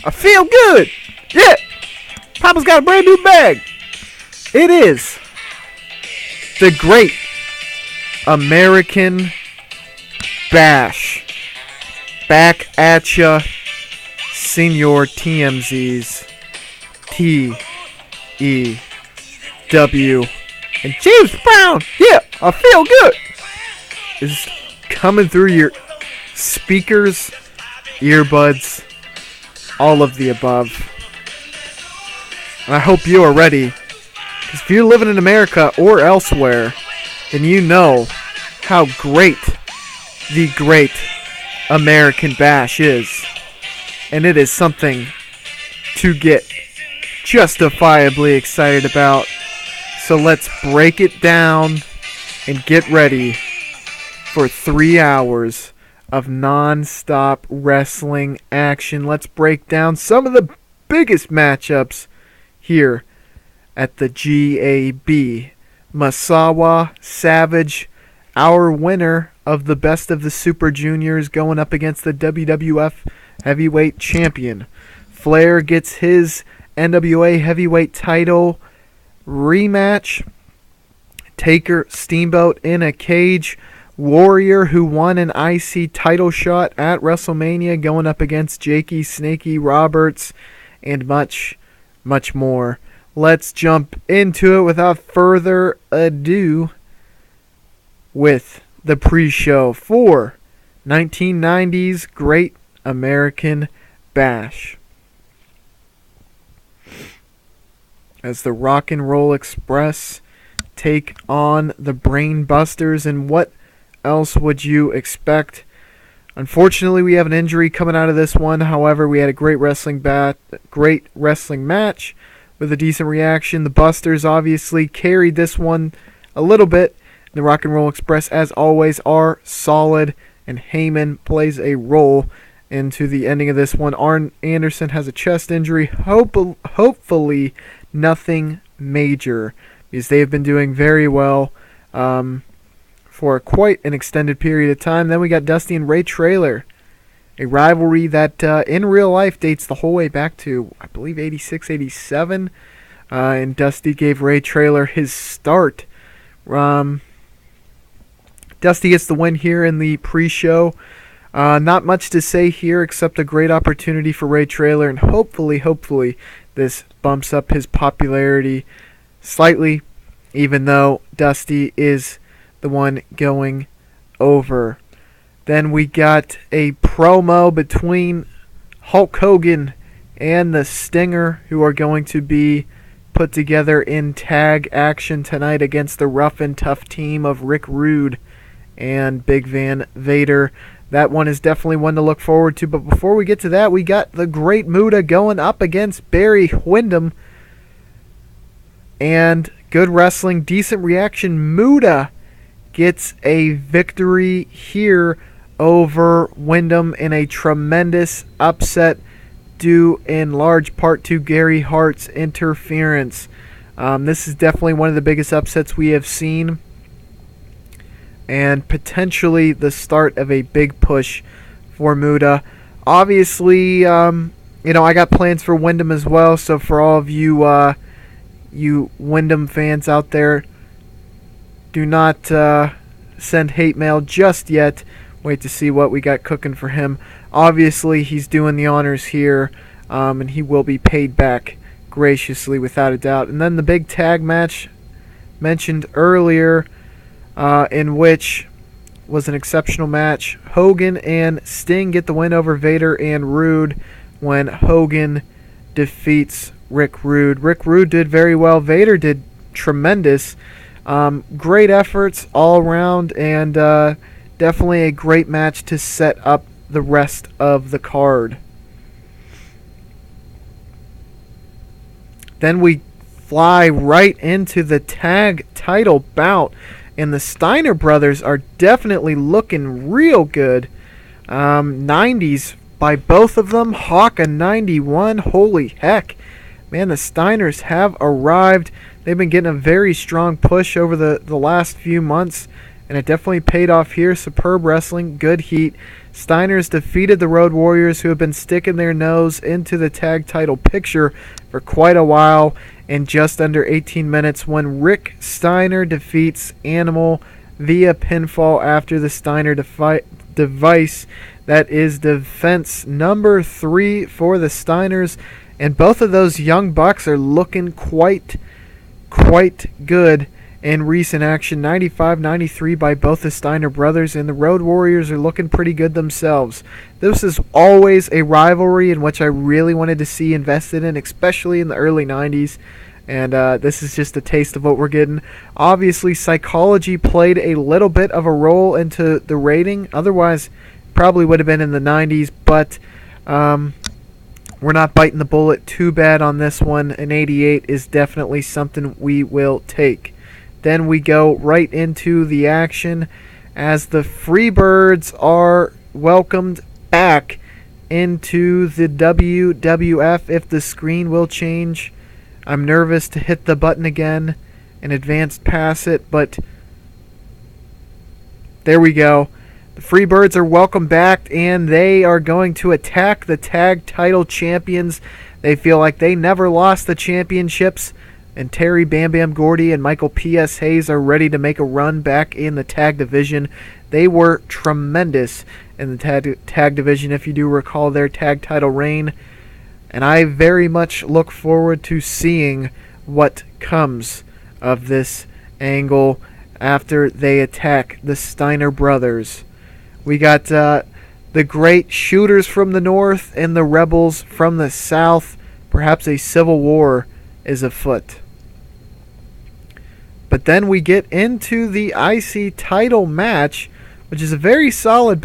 I feel good. Yeah. Papa's got a brand new bag. It is the Great American Bash. Back at ya, Senior TMZs. TEW. And James Brown, yeah, I feel good, is coming through your speakers, earbuds, all of the above. And I hope you are ready, because if you're living in America or elsewhere, then you know how great the Great American Bash is. And it is something to get justifiably excited about. So let's break it down and get ready for 3 hours of non-stop wrestling action. Let's break down some of the biggest matchups here at the GAB. Misawa, Savage, our winner of the Best of the Super Juniors, going up against the WWF Heavyweight Champion. Flair gets his NWA Heavyweight title rematch. Taker, Steamboat in a cage. Warrior, who won an IC title shot at WrestleMania, going up against Jakey Snakey Roberts, and much, much more. Let's jump into it without further ado with the pre-show for 1990's Great American Bash. As the Rock and Roll Express take on the Brain Busters, and what else would you expect? Unfortunately, we have an injury coming out of this one. However, we had a great wrestling match with a decent reaction. The Busters obviously carried this one a little bit. The Rock and Roll Express, as always, are solid, and Heyman plays a role into the ending of this one. Arn Anderson has a chest injury. Hopefully nothing major, because they have been doing very well for quite an extended period of time. Then we got Dusty and Ray Traylor, a rivalry that in real life dates the whole way back to, I believe, 86, 87. And Dusty gave Ray Traylor his start. Dusty gets the win here in the pre-show. Not much to say here except a great opportunity for Ray Traylor, and hopefully this bumps up his popularity slightly, even though Dusty is the one going over. Then we got a promo between Hulk Hogan and the Stinger, who are going to be put together in tag action tonight against the rough and tough team of Rick Rude and Big Van Vader. That one is definitely one to look forward to. But before we get to that, we got the Great Muta going up against Barry Windham. And good wrestling, decent reaction. Muta gets a victory here over Windham in a tremendous upset, due in large part to Gary Hart's interference. This is definitely one of the biggest upsets we have seen, and potentially the start of a big push for Muta. Obviously, I got plans for Windham as well, so for all of you you Windham fans out there, do not send hate mail just yet. Wait to see what we got cooking for him. Obviously, he's doing the honors here, and he will be paid back graciously, without a doubt. And then the big tag match mentioned earlier, in which was an exceptional match. Hogan and Sting get the win over Vader and Rude when Hogan defeats Rick Rude. Rick Rude did very well. Vader did tremendous. Great efforts all around, and definitely a great match to set up the rest of the card. Then we fly right into the tag title bout, and the Steiner brothers are definitely looking real good. 90s by both of them. Hawk a 91. Holy heck. Man, the Steiners have arrived. They've been getting a very strong push over the last few months, and and it definitely paid off here. Superb wrestling, good heat. Steiners defeated the Road Warriors, who have been sticking their nose into the tag title picture for quite a while, in just under 18 minutes, when Rick Steiner defeats Animal via pinfall after the Steiner device. That is defense number 3 for the Steiners, and both of those young bucks are looking quite good in recent action. 95-93 by both the Steiner brothers, and the Road Warriors are looking pretty good themselves. This is always a rivalry in which I really wanted to see invested in, especially in the early 90s, and this is just a taste of what we're getting. Obviously, psychology played a little bit of a role into the rating. Otherwise, probably would have been in the 90s, but we're not biting the bullet too bad on this one. An 88 is definitely something we will take. Then we go right into the action as the Freebirds are welcomed back into the WWF. If the screen will change, I'm nervous to hit the button again and advance past it, but there we go. The Freebirds are welcome back, and they are going to attack the tag title champions. They feel like they never lost the championships, and Terry Bam Bam Gordy and Michael P.S. Hayes are ready to make a run back in the tag division. They were tremendous in the tag division, if you do recall their tag title reign, and I very much look forward to seeing what comes of this angle after they attack the Steiner brothers. We got the great shooters from the north and the rebels from the south. Perhaps a civil war is afoot. But then we get into the IC title match, which is a very solid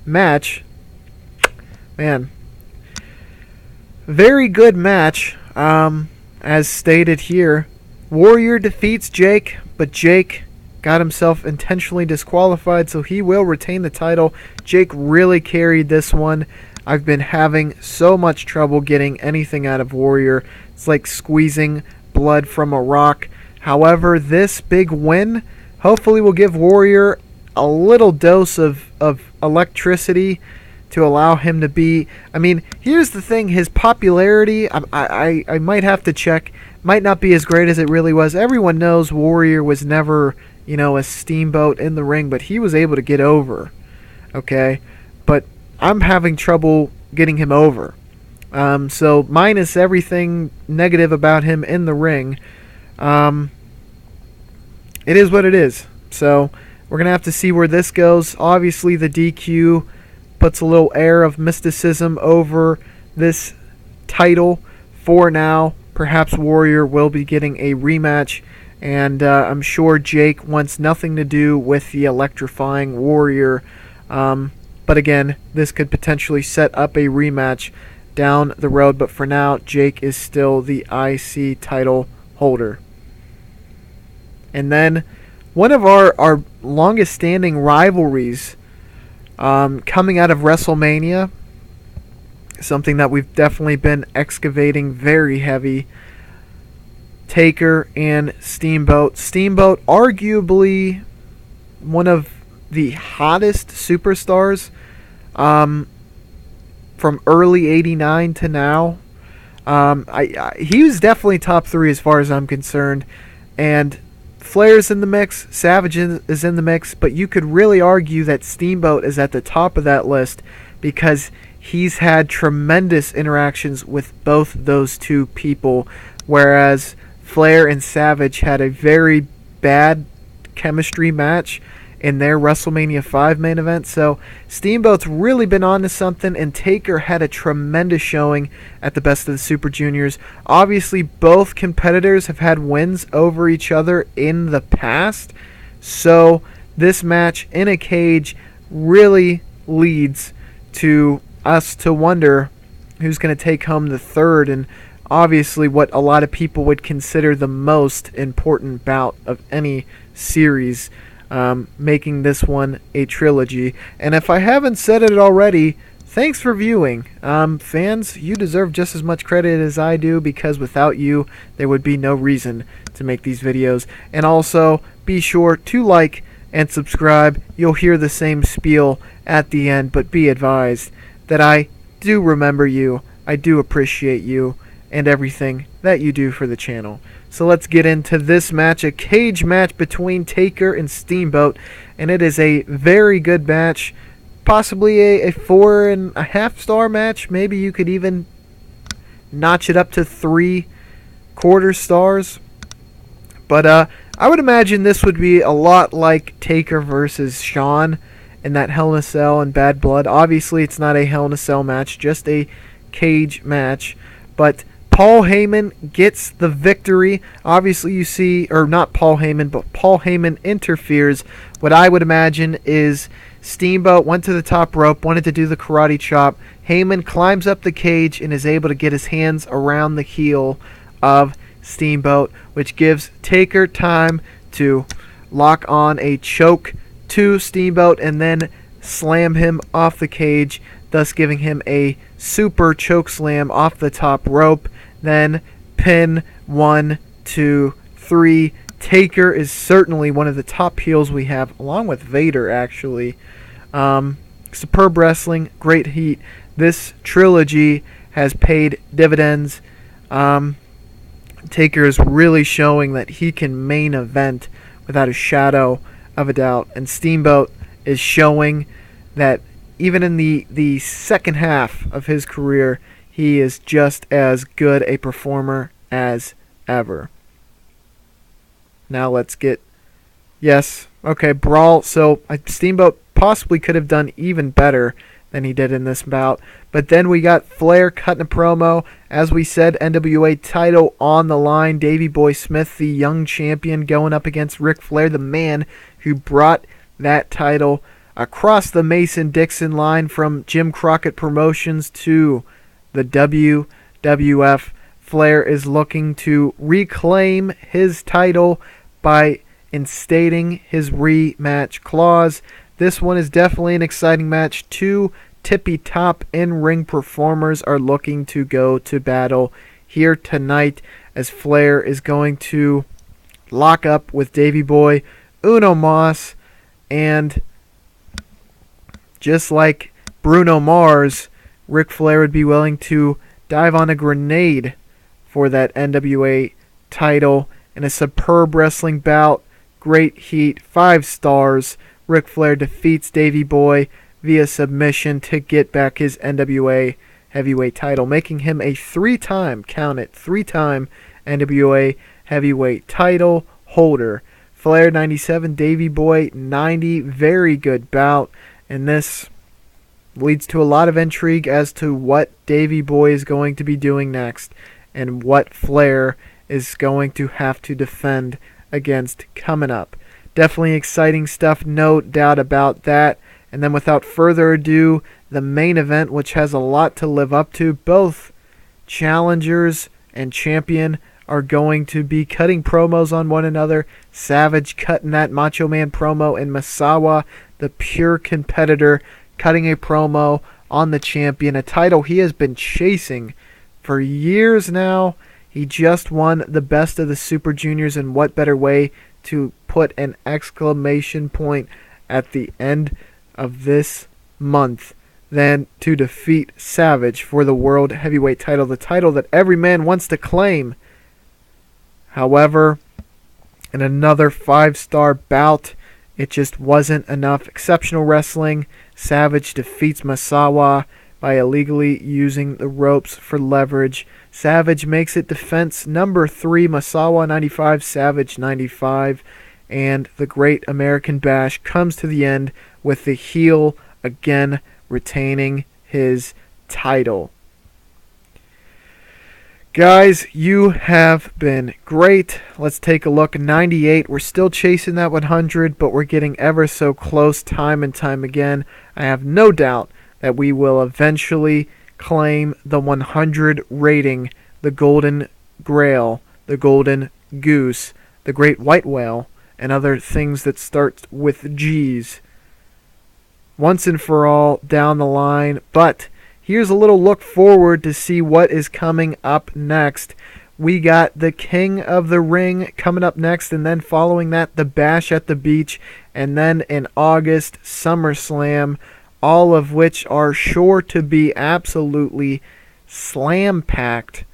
match. Man, very good match, as stated here. Warrior defeats Jake, but Jake got himself intentionally disqualified, so he will retain the title. Jake really carried this one. I've been having so much trouble getting anything out of Warrior. It's like squeezing blood from a rock. However, this big win hopefully will give Warrior a little dose of electricity to allow him to be... I mean, here's the thing. His popularity, I might have to check, might not be as great as it really was. Everyone knows Warrior was never, a steamboat in the ring, but he was able to get over, okay? But I'm having trouble getting him over. So minus everything negative about him in the ring, it is what it is. So we're going to have to see where this goes. Obviously, the DQ puts a little air of mysticism over this title for now. Perhaps Warrior will be getting a rematch, and I'm sure Jake wants nothing to do with the electrifying Warrior. But again, this could potentially set up a rematch down the road. But for now, Jake is still the IC title holder. And then one of our longest standing rivalries coming out of WrestleMania, something that we've definitely been excavating very heavy, Taker and Steamboat. Steamboat, arguably one of the hottest superstars from early '89 to now. He was definitely top 3 as far as I'm concerned. And Flair's in the mix, Savage is in the mix, but you could really argue that Steamboat is at the top of that list because he's had tremendous interactions with both those two people, whereas Flair and Savage had a very bad chemistry match in their WrestleMania 5 main event. So Steamboat's really been on to something, and Taker had a tremendous showing at the Best of the Super Juniors. Obviously, both competitors have had wins over each other in the past, so this match in a cage really leads to us to wonder who's going to take home the third, and obviously what a lot of people would consider the most important bout of any series, making this one a trilogy. And if I haven't said it already, thanks for viewing. Fans, you deserve just as much credit as I do, because without you, there would be no reason to make these videos. And also, be sure to like and subscribe. You'll hear the same spiel at the end, but be advised that I do remember you, I do appreciate you, and everything that you do for the channel. So let's get into this match, a cage match between Taker and Steamboat, and it is a very good match, possibly a 4.5 star match. Maybe you could even notch it up to 3/4 stars. But I would imagine this would be a lot like Taker versus Shawn in that Hell in a Cell and Bad Blood. Obviously, it's not a Hell in a Cell match, just a cage match. But Paul Heyman gets the victory. Obviously, you see, or not Paul Heyman, but Paul Heyman interferes. What I would imagine is Steamboat went to the top rope, wanted to do the karate chop. Heyman climbs up the cage and is able to get his hands around the heel of Steamboat, which gives Taker time to lock on a choke to Steamboat and then slam him off the cage, thus giving him a super choke slam off the top rope. Then pin 1, 2, 3. Taker is certainly one of the top heels we have, along with Vader, actually. Superb wrestling, great heat. This trilogy has paid dividends. Taker is really showing that he can main event without a shadow of a doubt. And Steamboat is showing that even in the second half of his career, he is just as good a performer as ever. Now let's get... Yes, okay, brawl. So Steamboat possibly could have done even better than he did in this bout. But then we got Flair cutting a promo. As we said, NWA title on the line. Davey Boy Smith, the young champion, going up against Ric Flair, the man who brought that title across the Mason-Dixon line from Jim Crockett Promotions to the WWF. Flair is looking to reclaim his title by instating his rematch clause. This one is definitely an exciting match. Two tippy-top in-ring performers are looking to go to battle here tonight, as Flair is going to lock up with Davey Boy, Uno Moss, and just like Bruno Mars, Ric Flair would be willing to dive on a grenade for that NWA title in a superb wrestling bout. Great heat, 5 stars. Ric Flair defeats Davey Boy via submission to get back his NWA heavyweight title, making him a 3-time, count it, 3-time NWA heavyweight title holder. Flair 97, Davey Boy 90, very good bout, and this leads to a lot of intrigue as to what Davey Boy is going to be doing next and what Flair is going to have to defend against coming up. Definitely exciting stuff, no doubt about that. And then without further ado, the main event, which has a lot to live up to. Both challengers and champion are going to be cutting promos on one another. Savage cutting that Macho Man promo, and Misawa, the pure competitor, cutting a promo on the champion, a title he has been chasing for years now. He just won the Best of the Super Juniors, and what better way to put an exclamation point at the end of this month than to defeat Savage for the World Heavyweight title, the title that every man wants to claim. However, in another 5-star bout, it just wasn't enough. Exceptional wrestling. Savage defeats Misawa by illegally using the ropes for leverage. Savage makes it defense number 3. Misawa 95, Savage 95. And the Great American Bash comes to the end with the heel again retaining his title. Guys, you have been great. Let's take a look. 98. We're still chasing that 100, but we're getting ever so close time and time again. I have no doubt that we will eventually claim the 100 rating, the Golden Grail, the Golden Goose, the Great White Whale, and other things that start with G's. Once and for all down the line, but here's a little look forward to see what is coming up next. we got the King of the Ring coming up next, and then following that, the Bash at the Beach, and then in August, SummerSlam, all of which are sure to be absolutely slam-packed.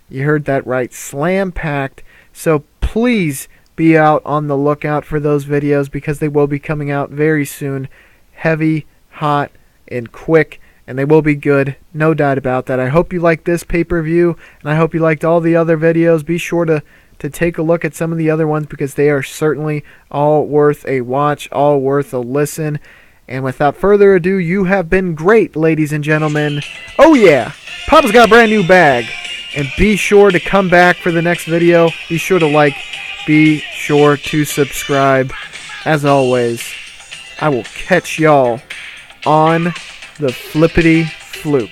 You heard that right, slam-packed. So please be out on the lookout for those videos because they will be coming out very soon. Heavy, hot, and quick, and they will be good, no doubt about that. I hope you liked this pay-per-view, and I hope you liked all the other videos. Be sure to take a look at some of the other ones because they are certainly all worth a watch, all worth a listen. And without further ado, you have been great, ladies and gentlemen. Oh yeah, Papa's got a brand new bag. And be sure to come back for the next video. Be sure to like. Be sure to subscribe. As always, I will catch y'all on the flippity floop.